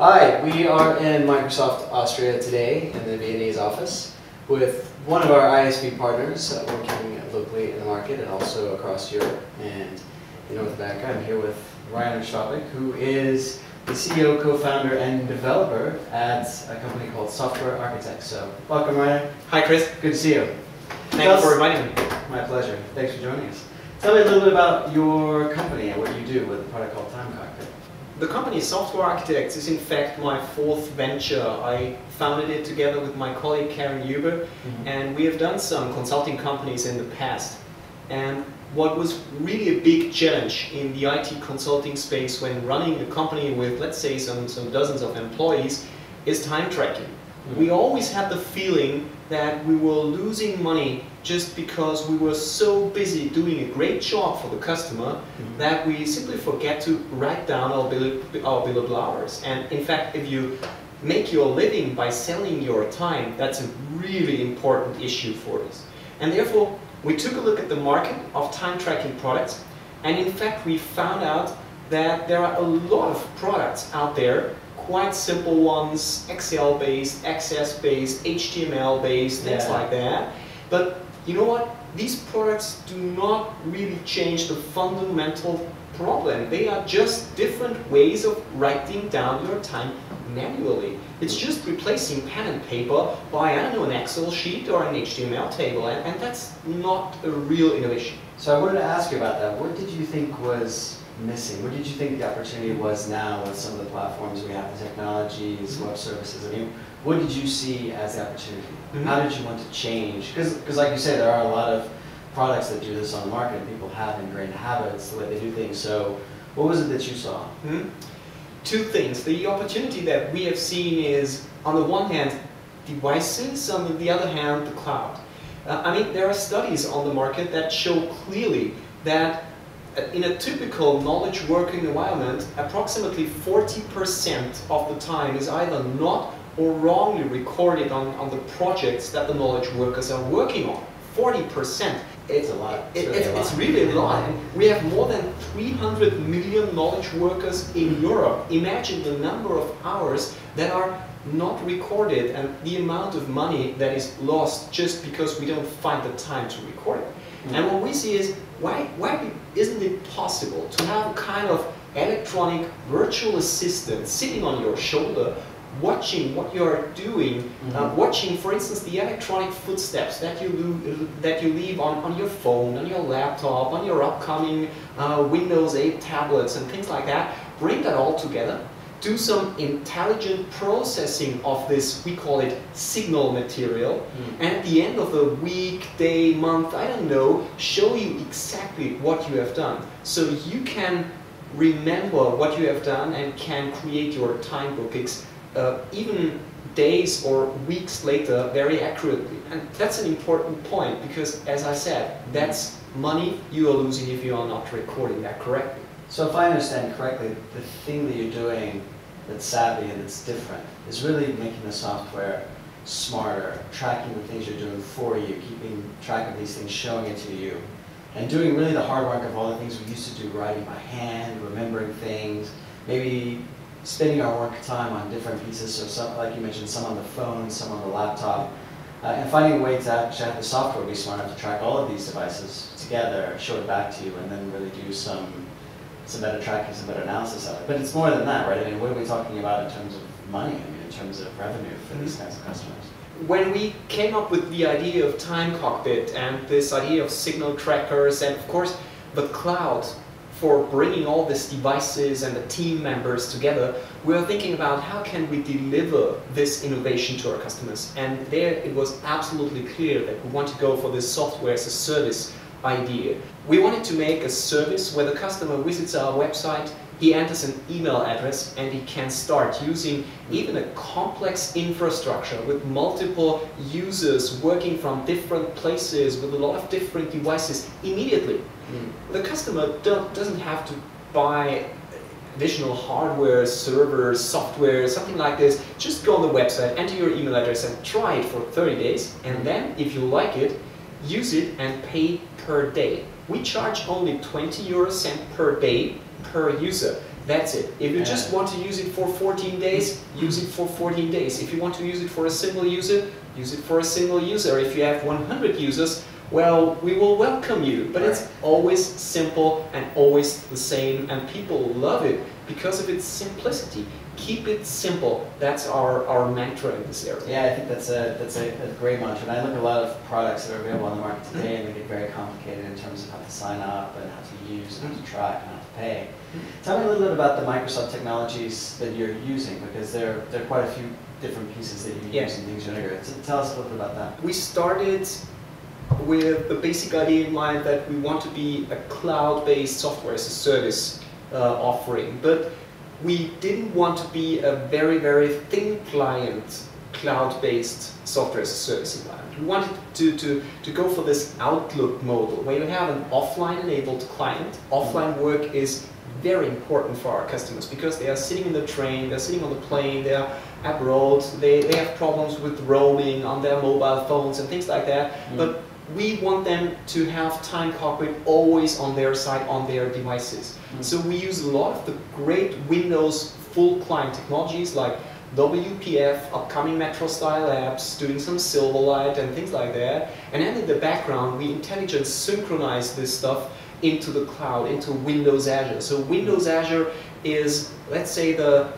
Hi, we are in Microsoft Austria today in the Viennese office with one of our ISV partners working locally in the market and also across Europe. And in North America, I'm here with Rainer Stropek, who is the CEO, co-founder, and developer at a company called Software Architects. So, welcome, Rainer. Hi, Chris. Good to see you. Thanks for inviting me. My pleasure. Thanks for joining us. Tell me a little bit about your company and what you do with a product called Cockpit. The company Software Architects is in fact my fourth venture. I founded it together with my colleague Karen Huber, and we have done some consulting companies in the past. And what was really a big challenge in the IT consulting space when running a company with, let's say, some dozens of employees is time tracking. We always had the feeling that we were losing money just because we were so busy doing a great job for the customer that we simply forget to write down our billable hours. And in fact, if you make your living by selling your time, that's a really important issue for us. And therefore, we took a look at the market of time tracking products, and in fact we found out that there are a lot of products out there, quite simple ones, Excel-based, Access-based, HTML-based, things like that. But you know what? These products do not really change the fundamental problem. They are just different ways of writing down your time manually. It's just replacing pen and paper by, I don't know, an Excel sheet or an HTML table, and that's not a real innovation. So I wanted to ask you about that. What did you think was missing? What did you think the opportunity was now with some of the platforms we have, the technologies, web services? I mean, what did you see as the opportunity? How did you want to change? Because like you say, there are a lot of products that do this on the market. People have ingrained habits, the way they do things. So what was it that you saw? Two things. The opportunity that we have seen is, on the one hand, devices, on the other hand, the cloud. I mean, there are studies on the market that show clearly that in a typical knowledge working environment, approximately 40% of the time is either not or wrongly recorded on the projects that the knowledge workers are working on. 40%. It's a lot. It's really a lot. And we have more than 300 million knowledge workers in Europe. Imagine the number of hours that are not recorded and the amount of money that is lost just because we don't find the time to record it. And what we see is, why isn't it possible to have a kind of electronic virtual assistant sitting on your shoulder, watching what you are doing, watching, for instance, the electronic footsteps that you leave on your phone, on your laptop, on your upcoming Windows 8 tablets and things like that. Bring that all together, do some intelligent processing of this, we call it signal material, and at the end of the week, day, month, I don't know, show you exactly what you have done. So you can remember what you have done and can create your time bookings even days or weeks later very accurately. And that's an important point because, as I said, that's money you are losing if you are not recording that correctly. So if I understand correctly, the thing that you're doing that's savvy and that's different is really making the software smarter, tracking the things you're doing for you, keeping track of these things, showing it to you, and doing really the hard work of all the things we used to do, writing by hand, remembering things, maybe spending our work time on different pieces, so some, like you mentioned, some on the phone, some on the laptop, and finding a way to actually have the software be smart enough to track all of these devices together, show it back to you, and then really do some better tracking, some better analysis of it. But it's more than that, right? I mean, what are we talking about in terms of money, I mean, in terms of revenue for these kinds of customers? When we came up with the idea of Time Cockpit and this idea of signal trackers and, of course, the cloud for bringing all these devices and the team members together, we were thinking about how can we deliver this innovation to our customers. And there it was absolutely clear that we want to go for this software as a service idea. We wanted to make a service where the customer visits our website, he enters an email address, and he can start using even a complex infrastructure with multiple users working from different places with a lot of different devices immediately. The customer doesn't have to buy additional hardware, servers, software, something like this. Just go on the website, enter your email address and try it for 30 days. And then, if you like it, use it and pay per day. We charge only 20 € per day per user. That's it. If you just want to use it for 14 days, use it for 14 days. If you want to use it for a single user, use it for a single user. If you have 100 users, well, we will welcome you. But it's always simple and always the same, and people love it because of its simplicity. Keep it simple. That's our mantra in this area. Yeah, I think that's a great mantra. And I look at a lot of products that are available on the market today, and they get very complicated in terms of how to sign up and how to use and how to track and how to pay. Tell me a little bit about the Microsoft technologies that you're using, because there are quite a few different pieces that you use and things you integrate. So tell us a little bit about that. We started with the basic idea in mind that we want to be a cloud-based software as a service offering, but we didn't want to be a very, very thin client, cloud-based software as a service environment. We wanted to go for this Outlook model, where you have an offline-enabled client. Offline work is very important for our customers because they are sitting in the train, they're sitting on the plane, they are abroad, they have problems with roaming on their mobile phones and things like that. But we want them to have Time Cockpit always on their side, on their devices. So we use a lot of the great Windows full client technologies like WPF, upcoming Metro style apps, doing some Silverlight and things like that. And then in the background, we intelligently synchronize this stuff into the cloud, into Windows Azure. So Windows Azure is, let's say, the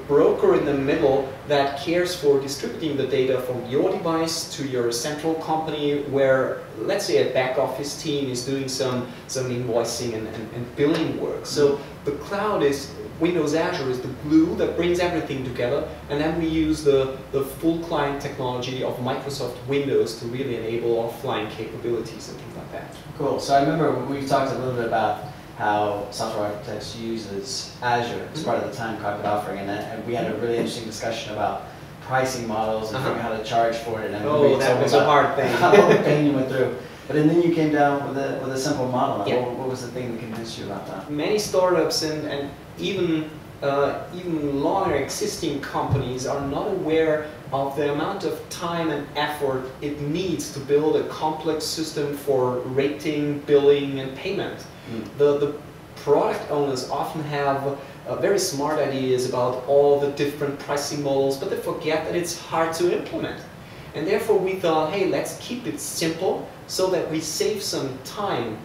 broker in the middle that cares for distributing the data from your device to your central company, where, let's say, a back office team is doing some invoicing and billing work. So the cloud is, Windows Azure is the glue that brings everything together, and then we use the full client technology of Microsoft Windows to really enable offline capabilities and things like that. Cool. So I remember we talked a little bit about how Software Architects uses Azure as part of the Time Cockpit offering, and we had a really interesting discussion about pricing models and figuring out how to charge for it. And that was a hard thing. All the pain you went through. But then you came down with a simple model. What was the thing that convinced you about that? Many startups and even longer existing companies are not aware of the amount of time and effort it needs to build a complex system for rating, billing, and payment. The product owners often have very smart ideas about all the different pricing models, but they forget that it's hard to implement. And therefore we thought, hey, let's keep it simple so that we save some time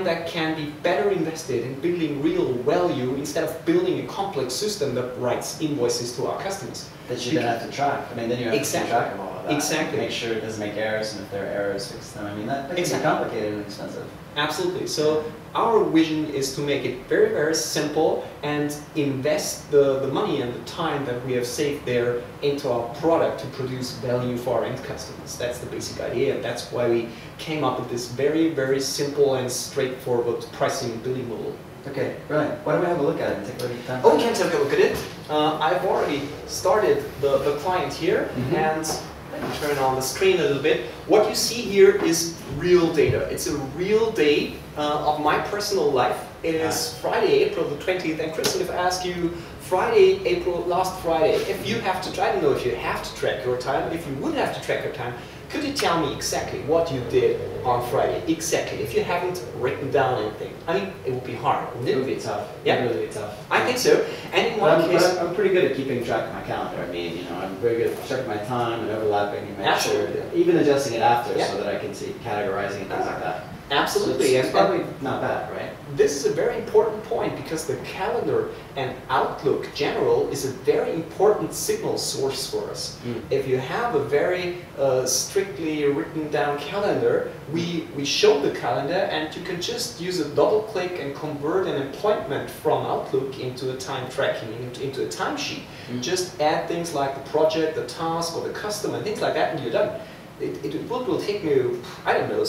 that can be better invested in building real value instead of building a complex system that writes invoices to our customers. That you then have to track. I mean, then you have to keep track of all of that. Exactly. Make sure it doesn't make errors, and if there are errors, fix them. I mean, that makes it complicated and expensive. Absolutely. So our vision is to make it very, very simple and invest the money and the time that we have saved there into our product to produce value for our end customers. That's the basic idea, and that's why we came up with this very, very simple and straightforward pricing and billing model. Okay, brilliant. Why don't we have a look at it and take a look at the time? Oh, we can take a look at it. I've already started the client here, and let me turn on the screen a little bit. What you see here is real data. It's a real day of my personal life. It is Friday, April the 20th, and Kristen, if I ask you, last Friday, if you have to, I don't know if you have to track your time, but if you would have to track your time, could you tell me exactly what you did on Friday? Exactly, if you haven't written down anything. I mean, it would be hard, wouldn't it? It would be tough. Yeah. It would really be tough. I think so. And in one case, I'm pretty good at keeping track of my calendar. I mean, I'm very good at checking my time and overlapping and make sure, even adjusting it after so that I can see categorizing and things like that. Absolutely. So it's probably not bad, right? This is a very important point because the calendar and Outlook general is a very important signal source for us. If you have a very strictly written down calendar, we show the calendar and you can just use a double click and convert an appointment from Outlook into a time tracking, into a timesheet. Just add things like the project, the task, or the customer, and things like that, and you're done. It will take me, I don't know,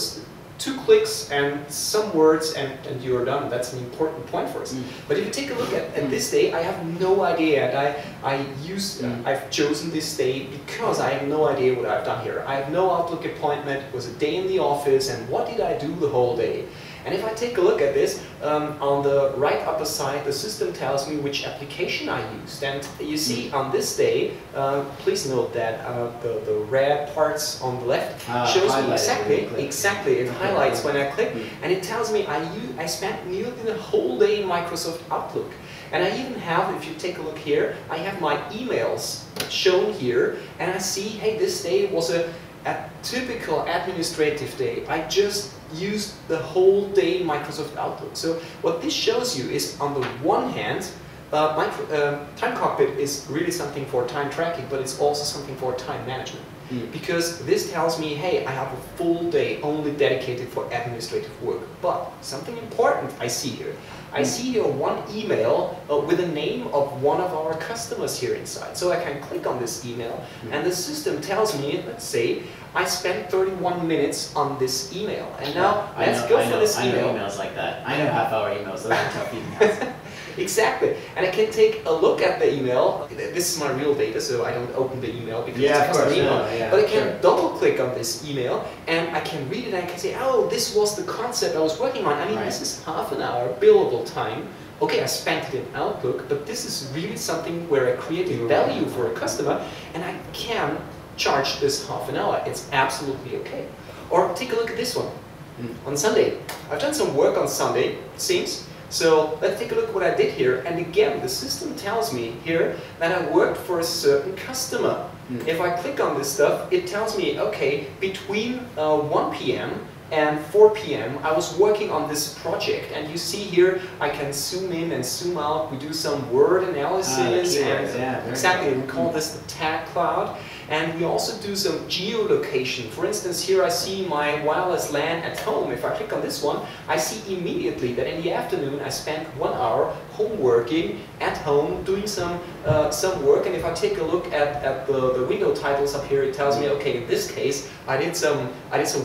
2 clicks and some words and you're done. That's an important point for us. But if you take a look at this day, I have no idea. And I've chosen this day because I have no idea what I've done here. I have no Outlook appointment. It was a day in the office, and what did I do the whole day? And if I take a look at this, on the right upper side, the system tells me which application I used. And you see on this day, please note that the red parts on the left shows me exactly, it highlights when I click, and it tells me I spent nearly the whole day in Microsoft Outlook. And I even have, if you take a look here, I have my emails shown here, and I see, hey, this day was a typical administrative day. I just used the whole day in Microsoft Outlook. So what this shows you is, on the one hand, Time Cockpit is really something for time tracking, but it's also something for time management. Because this tells me, hey, I have a full day only dedicated for administrative work. But something important I see here. I see here one email with the name of one of our customers here inside. So I can click on this email, and the system tells me, let's say, I spent 31 minutes on this email. And now, let's go for this email. I know emails like that. I know half-hour emails. Those are tough emails. Exactly. And I can take a look at the email. This is my real data, so I don't open the email because it's just an email. But I can double-click on this email, and I can read it, and I can say, oh, this was the concept I was working on. I mean, this is half an hour billable time. Okay, I spent it in Outlook, but this is really something where I created value for a customer, and I can charge this half an hour. It's absolutely okay. Or take a look at this one. On Sunday. I've done some work on Sunday, it seems. So let's take a look at what I did here. And again, the system tells me here that I worked for a certain customer. If I click on this stuff, it tells me, okay, between 1 p.m. and 4 p.m. I was working on this project. And you see here, I can zoom in and zoom out. We do some word analysis. Exactly, we call this the tag cloud. And we also do some geolocation. For instance, here I see my wireless LAN at home. If I click on this one, I see immediately that in the afternoon I spent 1 hour home working at home, doing some work. And if I take a look at the window titles up here, it tells me, okay, in this case, I did some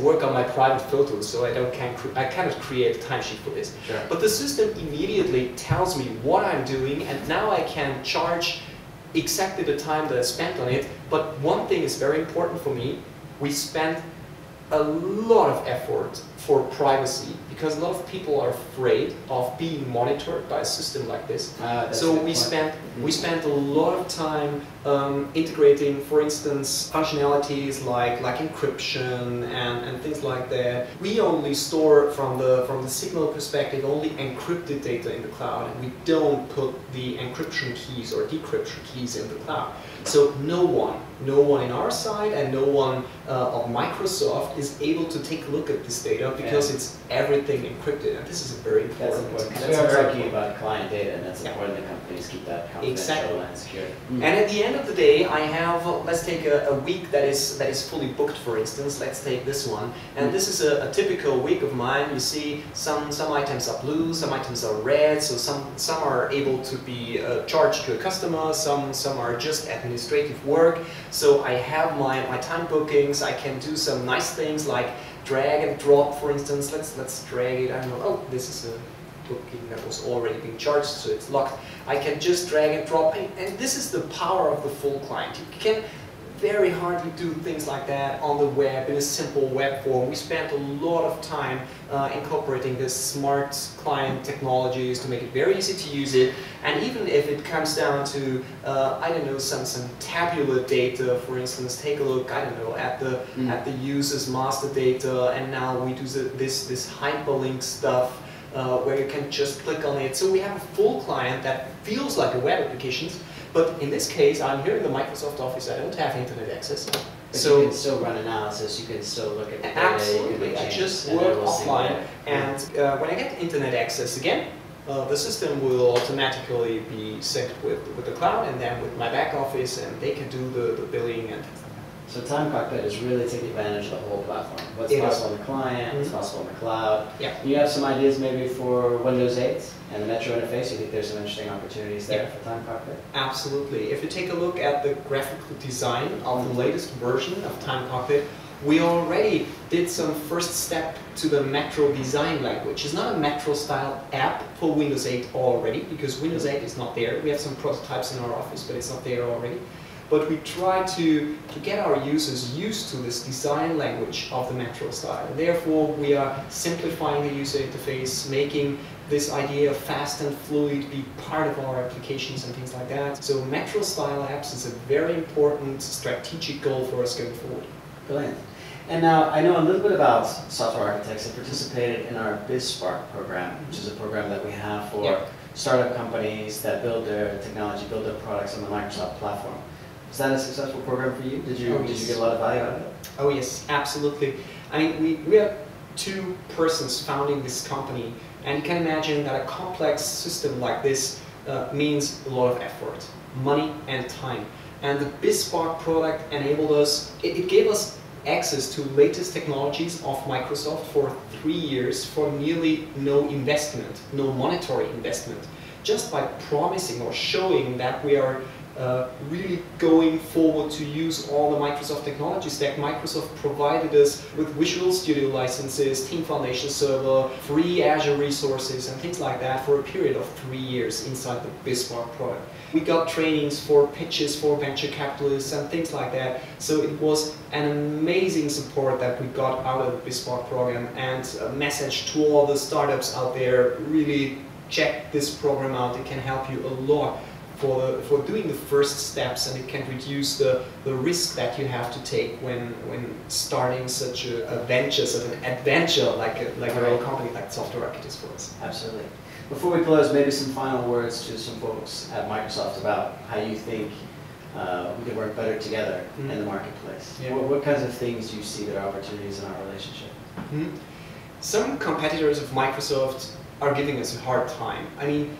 work on my private photos, so I cannot create a timesheet for this. Sure. But the system immediately tells me what I'm doing, and now I can charge exactly the time that I spent on it. But one thing is very important for me. We spent a lot of effort for privacy, because a lot of people are afraid of being monitored by a system like this. So we spent a lot of time integrating, for instance, functionalities like encryption and things like that. We only store, from the signal perspective, only encrypted data in the cloud, and we don't put the encryption keys or decryption keys in the cloud. So no one in our side and no one of Microsoft is able to take a look at this data, because it's everything encrypted, and this is a very important. That's we are talking about client data, and that's important that companies keep that confidential and secure. And at the end of the day, I have, let's take a week that is fully booked, for instance. Let's take this one, and this is a typical week of mine. You see, some items are blue, some items are red, so some are able to be charged to a customer, some are just administrative work. So I have my time bookings. I can do some nice things like drag and drop, for instance. Let's drag it. I don't know. Oh, this is a booking that was already being charged, so it's locked. I can just drag and drop, and this is the power of the full client. You can very hardly do things like that on the web in a simple web form. We spent a lot of time incorporating this smart client technologies to make it very easy to use it. And even if it comes down to, I don't know, some tabular data, for instance, take a look, I don't know, at the user's master data, and now we do this hyperlink stuff where you can just click on it. So we have a full client that feels like a web application. But in this case, I'm here in the Microsoft Office. I don't have internet access. But so you can still run analysis. You can still look at the data. Absolutely. I just work offline, and when I get internet access again, the system will automatically be synced with the cloud, and then with my back office, and they can do the billing and things like that. So Time Cockpit is really taking advantage of the whole platform. What's possible on the client, what's possible in the cloud. Yeah. You have some ideas maybe for Windows 8 and the Metro interface? You think there's some interesting opportunities there for Time Cockpit? Absolutely. If you take a look at the graphical design of the latest version of Time Cockpit, we already did some first step to the Metro design language. It's not a Metro style app for Windows 8 already, because Windows 8 is not there. We have some prototypes in our office, but it's not there already. but we try to get our users used to this design language of the Metro style. And therefore, we are simplifying the user interface, making this idea of fast and fluid be part of our applications and things like that. So Metro style apps is a very important strategic goal for us going forward. Brilliant. And now, I know a little bit about software architects. I participated in our BizSpark program, which is a program that we have for startup companies that build their technology, build their products on the Microsoft platform. Was that a successful program for you? Did you get a lot of value out of it? Oh yes, absolutely. I mean, we are two persons founding this company, and you can imagine that a complex system like this means a lot of effort, money and time. And the BizSpark product enabled us, it gave us access to latest technologies of Microsoft for 3 years for nearly no investment, no monetary investment, just by promising or showing that we are really going forward to use all the Microsoft technology stack. Microsoft provided us with Visual Studio licenses, Team Foundation Server, free Azure resources and things like that for a period of 3 years inside the BizSpark product. We got trainings for pitches for venture capitalists and things like that. So it was an amazing support that we got out of the BizSpark program, and a message to all the startups out there: really check this program out. It can help you a lot for doing the first steps, and it can reduce the risk that you have to take when starting such a venture, such an adventure like a real company like Software Architects for us. Absolutely. Before we close, maybe some final words to some folks at Microsoft about how you think we can work better together in the marketplace. Yeah. What kinds of things do you see that are opportunities in our relationship? Some competitors of Microsoft are giving us a hard time. I mean,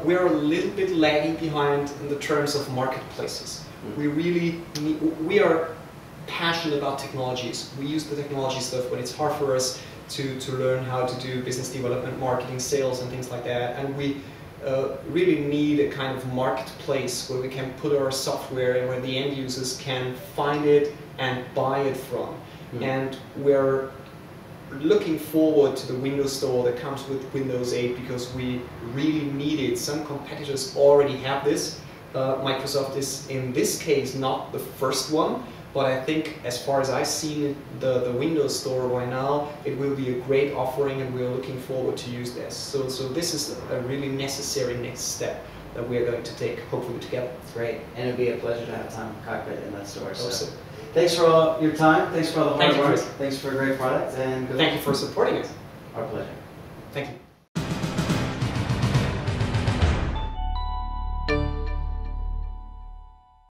we're a little bit lagging behind in the terms of marketplaces. We are passionate about technologies. We use the technology stuff, but it's hard for us to learn how to do business development, marketing, sales, and things like that. And we really need a kind of marketplace where we can put our software and where the end users can find it and buy it from. And we're looking forward to the Windows Store that comes with Windows 8 because we really need it. Some competitors already have this. Microsoft is, in this case, not the first one. But I think, as far as I've seen the Windows Store right now, it will be a great offering, and we're looking forward to use this. So this is a really necessary next step that we are going to take, hopefully together. Great, and it'd be a pleasure to have time for Cockpit in that store. So thanks for all your time. Thanks for all the hard work. Thanks for a great product, and thank you for supporting us. Our pleasure. Thank you.